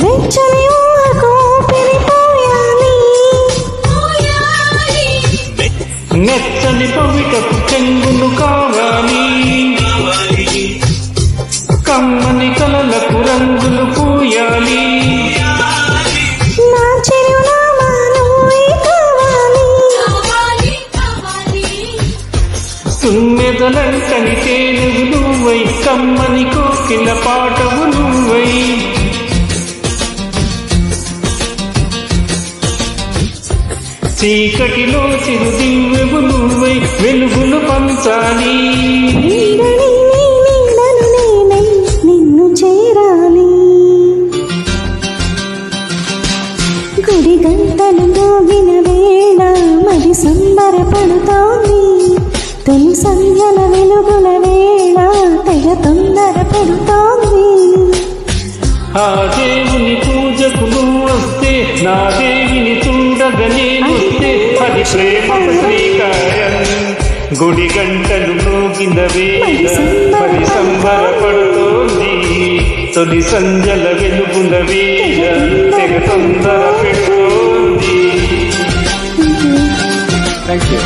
వెచ్చని ఊహకు పిలిపోయాలి, మెచ్చని పవిటకు చెంగును కావాలి, కమ్మని కలలకు రంగులు పూయాలి, నా చిరునామా నువ్వే కావాలి, తుమ్మెదలంటని తేనుగు నువ్వై, కమ్మని కోకిల పాటవు నువ్వై, చీకటిలో చిరు దివ్వెవు నువ్వై, వెలుగులు పంచాలి, నీడని నీ నీడను నేనై నిన్ను చేరాలి, గుడి గంటలు మోగిన వేళ మరి సంబరపడుతోంది, తొలి సంధ్యల వెలుగుల వేళ తెగ తొందర పెడుతోంది, ఆ దేవుని పూజకు నువ్వు వస్తే, నా దేవిని చూడగా నేను వస్తే, అది ప్రేమకు శ్రీకారం, గుడి గంటలు మోగిన వేళ మరి సంబరపడుతోంది, తొలి సంధ్యల వెలుగుల వేళ తెగ తొందర పెడుతోంది. Thank you.